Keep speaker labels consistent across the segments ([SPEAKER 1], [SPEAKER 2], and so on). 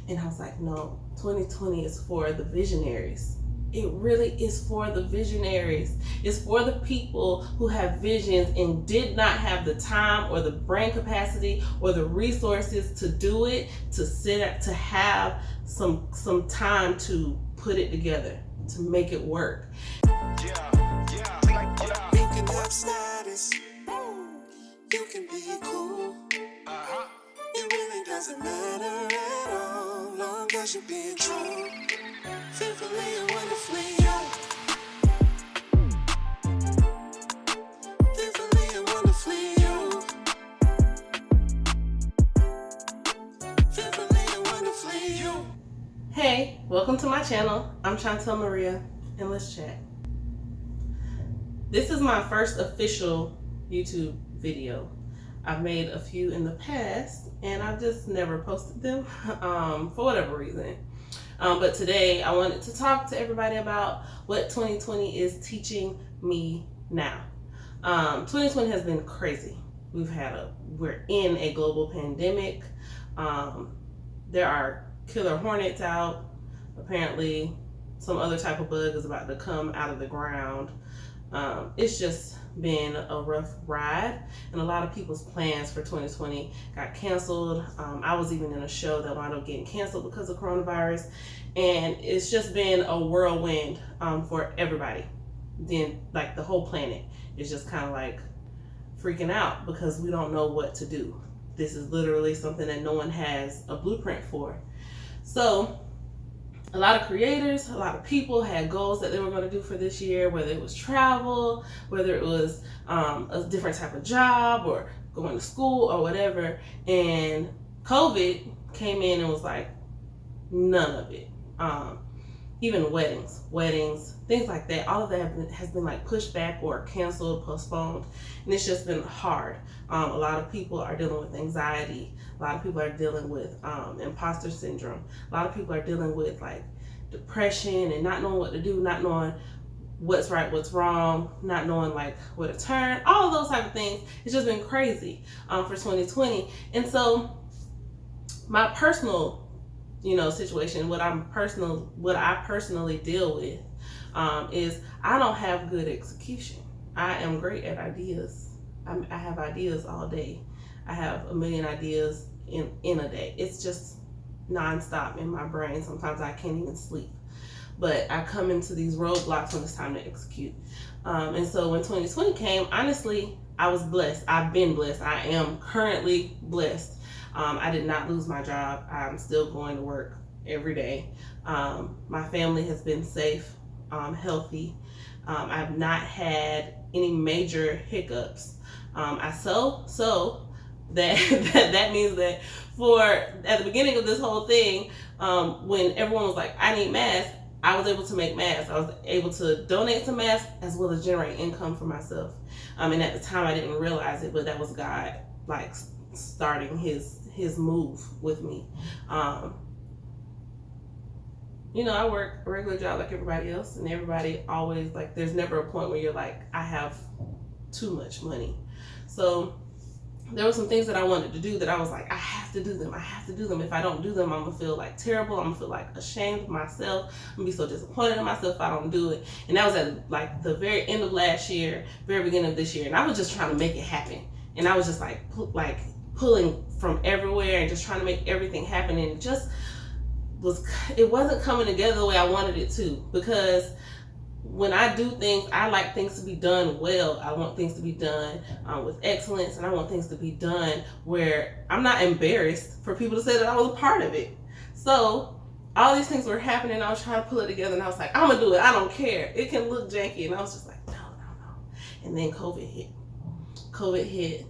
[SPEAKER 1] And I was like, no, 2020 is for the visionaries. It really is for the visionaries. It's for the people who have visions and did not have the time or the brain capacity or the resources to do it, to have some time to put it together, to make it work.
[SPEAKER 2] You can have status. You can be cool. It really doesn't matter at all, long as you're being true. Fearfully and wonderfully you. Fearfully and wonderfully you. Fearfully and wonderfully you.
[SPEAKER 1] Hey, welcome to my channel. I'm Chantel Maria, and let's chat. This is my first official YouTube video. I've made a few in the past, and I've just never posted them for whatever reason. But today I wanted to talk to everybody about what 2020 is teaching me now. 2020 has been crazy. We're in a global pandemic. There are killer hornets out. Apparently some other type of bug is about to come out of the ground. It's just been a rough ride, and a lot of people's plans for 2020 got canceled. I was even in a show that wound up getting canceled because of coronavirus, and it's just been a whirlwind for everybody. Then, like, the whole planet is just kind of like freaking out because we don't know what to do. This is literally something that no one has a blueprint for. So a lot of creators, a lot of people had goals that they were going to do for this year, whether it was travel, whether it was a different type of job or going to school or whatever. And COVID came in and was like, none of it. Even weddings, things like that. All of that has been like pushed back or canceled, postponed. And it's just been hard. A lot of people are dealing with anxiety. A lot of people are dealing with imposter syndrome. A lot of people are dealing with like depression and not knowing what to do, not knowing what's right, what's wrong, not knowing like where to turn, all of those type of things. It's just been crazy for 2020. And so my personal situation, what I personally deal with is I don't have good execution. I am great at ideas. I have ideas all day. I have a million ideas in a day. It's just nonstop in my brain. Sometimes I can't even sleep. But I come into these roadblocks when it's time to execute. And so when 2020 came, honestly, I was blessed. I've been blessed. I am currently blessed. I did not lose my job. I'm still going to work every day. My family has been safe, healthy. I've not had any major hiccups. So that means that at the beginning of this whole thing, when everyone was like, I need masks, I was able to make masks. I was able to donate some masks as well as generate income for myself. And at the time I didn't realize it, but that was God like starting his move with me. I work a regular job like everybody else, and everybody always like, there's never a point where you're like, I have too much money. So there were some things that I wanted to do that I was like, I have to do them. If I don't do them, I'm gonna feel like terrible. I'm gonna feel like ashamed of myself. I'm gonna be so disappointed in myself if I don't do it. And that was at like the very end of last year, very beginning of this year. And I was just trying to make it happen. And I was just like pulling from everywhere and just trying to make everything happen. And it wasn't coming together the way I wanted it to, because when I do things, I like things to be done well. I want things to be done with excellence, and I want things to be done where I'm not embarrassed for people to say that I was a part of it. So all these things were happening. I was trying to pull it together, and I was like, I'm gonna do it. I don't care. It can look janky. And I was just like, no. And then COVID hit. COVID hit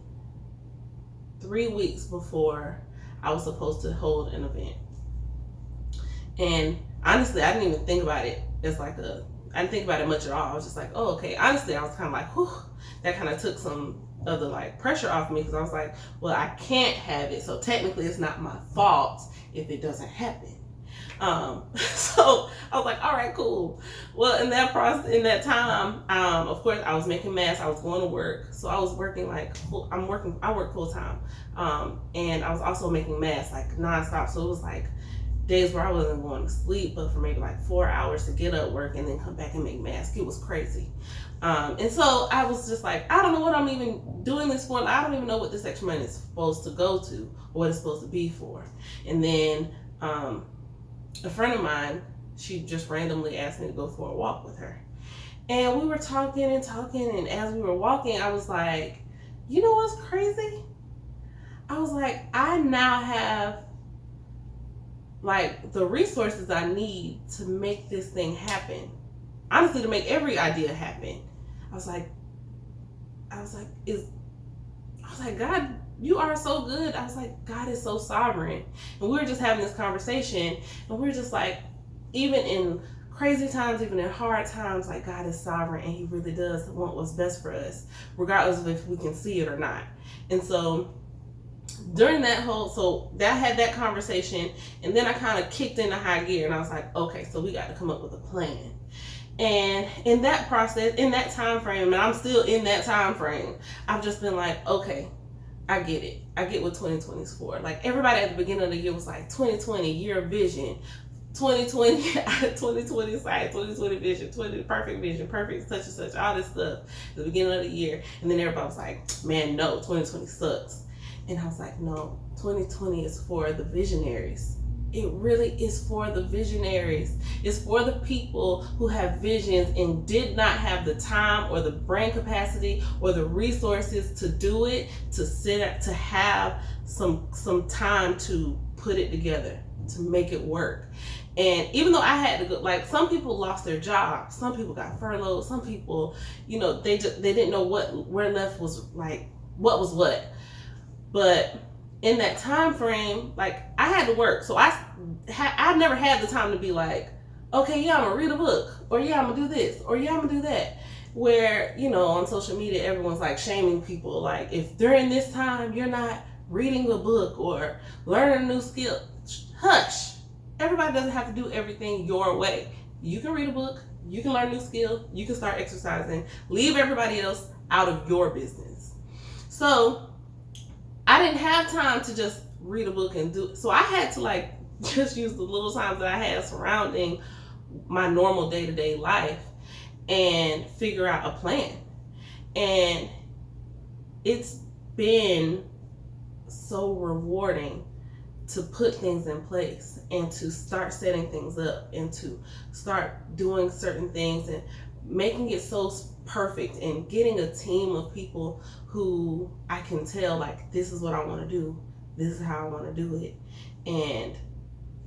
[SPEAKER 1] 3 weeks before I was supposed to hold an event. And honestly, I didn't even think about it as I didn't think about it much at all. I was just like, oh, okay. Honestly, I was kind of like, whew. That kind of took some of the like pressure off me, because I was like, well, I can't have it. So technically it's not my fault if it doesn't happen. So I was like, all right, cool. Well, in that time, of course, I was making masks. I was going to work. So I was working I work full time. And I was also making masks like nonstop. So it was like days where I wasn't going to sleep, but for maybe like 4 hours to get up, work, and then come back and make masks. It was crazy. And so I was just like, I don't know what I'm even doing this for. I don't even know what this extra money is supposed to go to, or what it's supposed to be for. And then a friend of mine, she just randomly asked me to go for a walk with her. And we were talking, and as we were walking, I was like, you know what's crazy? I was like, I now have like the resources I need to make this thing happen. Honestly, to make every idea happen. I was like, God, you are so good. I was like, God is so sovereign. And we were just having this conversation, and we were just like, even in crazy times, even in hard times, like, God is sovereign, and he really does want what's best for us, regardless of if we can see it or not. And so during that I had that conversation, and then I kind of kicked into high gear, and I was like, okay, so we got to come up with a plan. And in that process, in that time frame, and I'm still in that time frame, I've just been like, okay, I get it. I get what 2020 is for. Like, everybody at the beginning of the year was like, 2020, year of vision. 2020, 2020 sight, 2020 vision, 20 perfect vision, perfect such and such, all this stuff at the beginning of the year. And then everybody was like, man, no, 2020 sucks. And I was like, no, 2020 is for the visionaries. It really is for the visionaries. It's for the people who have visions and did not have the time or the brain capacity or the resources to do it, to have some time to put it together, to make it work. And even though I had to go, like, some people lost their jobs, some people got furloughed, some people, you know, they didn't know where left was, like, what was what. But in that time frame, like, I had to work. So I never had the time to be like, okay, yeah, I'm gonna read a book, or yeah, I'm gonna do this, or yeah, I'm gonna do that. Where, you know, on social media, everyone's like shaming people, like, if during this time you're not reading a book or learning a new skill, hush. Everybody doesn't have to do everything your way. You can read a book, you can learn a new skill, you can start exercising, leave everybody else out of your business. So I didn't have time to just read a book and do it. So I had to, like, just use the little times that I had surrounding my normal day-to-day life and figure out a plan. And it's been so rewarding to put things in place and to start setting things up and to start doing certain things and making it so perfect and getting a team of people who I can tell, like, this is what I want to do, this is how I want to do it, and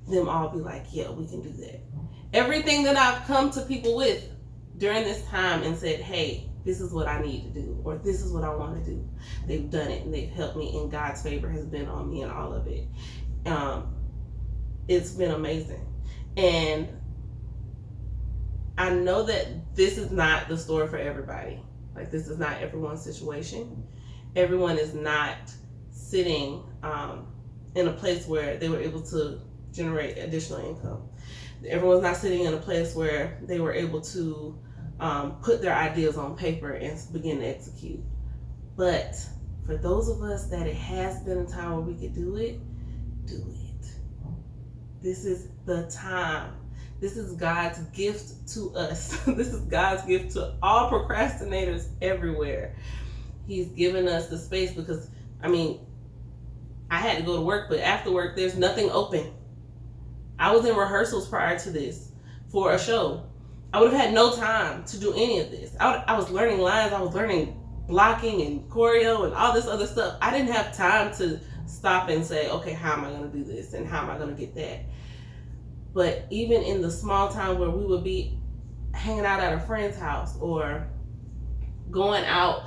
[SPEAKER 1] them all be like, yeah, we can do that. Everything that I've come to people with during this time and said, hey, this is what I need to do, or this is what I want to do, they've done it and they've helped me, and God's favor has been on me and all of it. It's been amazing. And I know that this is not the story for everybody. Like, this is not everyone's situation. Everyone is not sitting in a place where they were able to generate additional income. Everyone's not sitting in a place where they were able to put their ideas on paper and begin to execute. But for those of us that it has been a time where we could do it, do it. This is the time. This is God's gift to us. This is God's gift to all procrastinators everywhere. He's given us the space because, I mean, I had to go to work, but after work, there's nothing open. I was in rehearsals prior to this for a show. I would have had no time to do any of this. I was learning lines. I was learning blocking and choreo and all this other stuff. I didn't have time to stop and say, okay, how am I going to do this? And how am I going to get that? But even in the small time where we would be hanging out at a friend's house or going out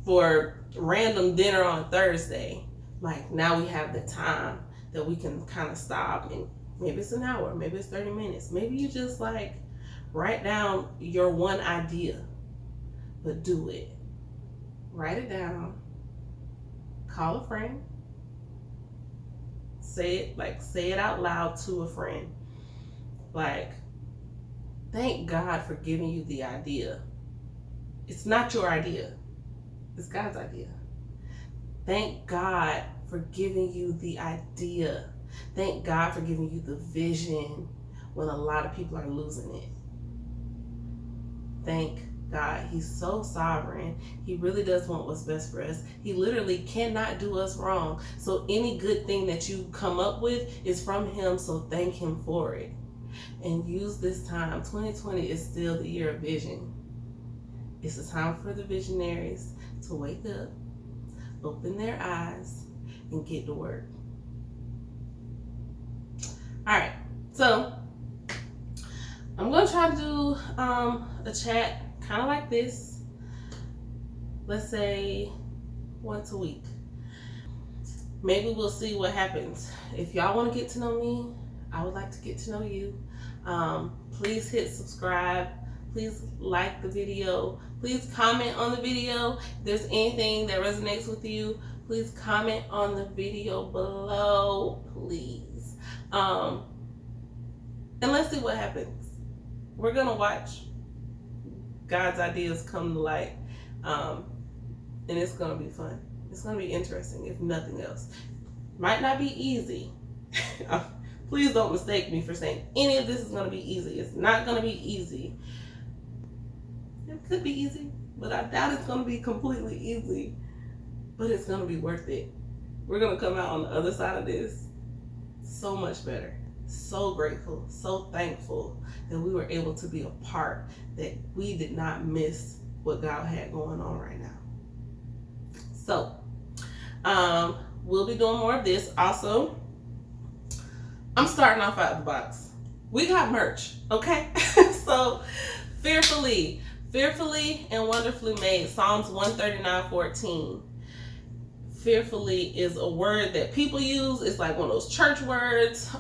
[SPEAKER 1] for random dinner on Thursday, like, now we have the time that we can kind of stop, and maybe it's an hour, maybe it's 30 minutes. Maybe you just, like, write down your one idea, but do it. Write it down. Call a friend. Say it out loud to a friend. Like, thank God for giving you the idea. It's not your idea. It's God's idea. Thank God for giving you the idea. Thank God for giving you the vision when a lot of people are losing it. Thank God. He's so sovereign. He really does want what's best for us. He literally cannot do us wrong. So any good thing that you come up with is from him. So thank him for it. And use this time. 2020 is still the year of vision. It's a time for the visionaries to wake up, open their eyes, and get to work. All right. So I'm going to try to do a chat kind of like this. Let's say once a week. Maybe we'll see what happens. If y'all want to get to know me, I would like to get to know you. Please hit subscribe. Please like the video. Please comment on the video. If there's anything that resonates with you, please comment on the video below, please. And let's see what happens. We're going to watch God's ideas come to light. And it's going to be fun. It's going to be interesting, if nothing else. Might not be easy. Please don't mistake me for saying any of this is going to be easy. It's not going to be easy. It could be easy, but I doubt it's going to be completely easy. But it's going to be worth it. We're going to come out on the other side of this so much better. So grateful, so thankful that we were able to be a part, that we did not miss what God had going on right now. So, we'll be doing more of this. Also, I'm starting off out of the box. We got merch, okay? So, fearfully and wonderfully made. Psalms 139:14. Fearfully is a word that people use. It's like one of those church words.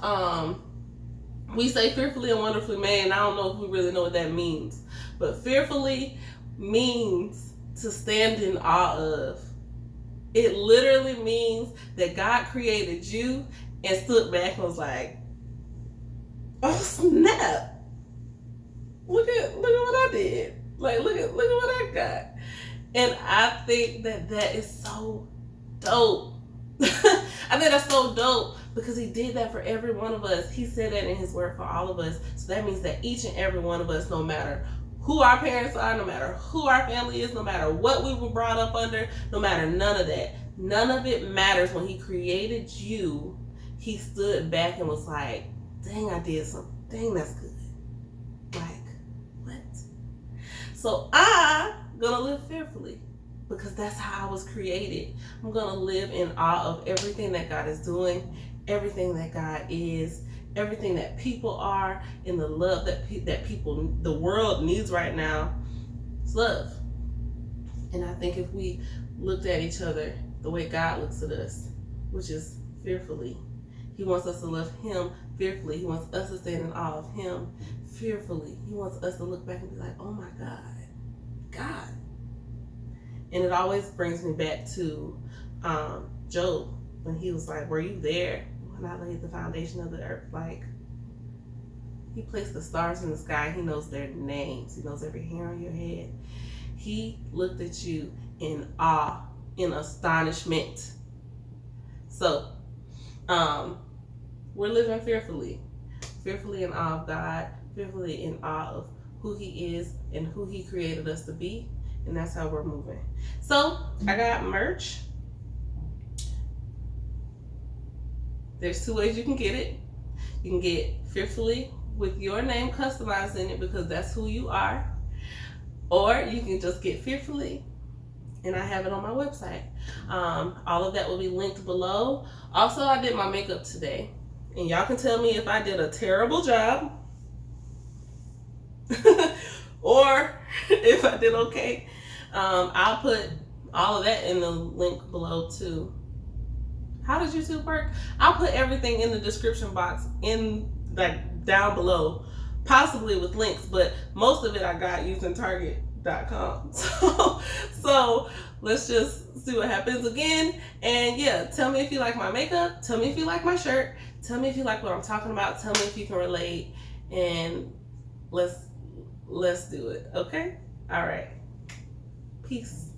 [SPEAKER 1] We say fearfully and wonderfully made, and I don't know if we really know what that means. But fearfully means to stand in awe of. It literally means that God created you and stood back and was like, oh snap. Look at what I did. Like, look at what I got. And I think that is so dope. I think that's so dope because he did that for every one of us. He said that in his word for all of us. So that means that each and every one of us, no matter who our parents are, no matter who our family is, no matter what we were brought up under, no matter none of that, none of it matters. When he created you, he stood back and was like, dang, I did something. Dang, that's good. Like, what? So I'm gonna live fearfully, because that's how I was created. I'm going to live in awe of everything that God is doing, everything that God is, everything that people are, and the love that people, the world needs right now. It's love. And I think if we looked at each other the way God looks at us, which is fearfully, he wants us to love him fearfully. He wants us to stand in awe of him fearfully. He wants us to look back and be like, oh my God, God. And it always brings me back to Job, when he was like, were you there when I laid the foundation of the earth? Like, he placed the stars in the sky. He knows their names. He knows every hair on your head. He looked at you in awe, in astonishment. So, we're living fearfully in awe of God, fearfully in awe of who he is and who he created us to be. And that's how we're moving. So I got merch. There's two ways you can get it. You can get fearfully with your name customized in it, because that's who you are. Or you can just get fearfully, and I have it on my website. All of that will be linked below. Also, I did my makeup today, and y'all can tell me if I did a terrible job or if I did okay. I'll put all of that in the link below too. How does YouTube work? I'll put everything in the description box, in like down below, possibly with links, but most of it I got using Target.com. So let's just see what happens again. And yeah, tell me if you like my makeup. Tell me if you like my shirt. Tell me if you like what I'm talking about. Tell me if you can relate. And let's do it. Okay? All right. Peace.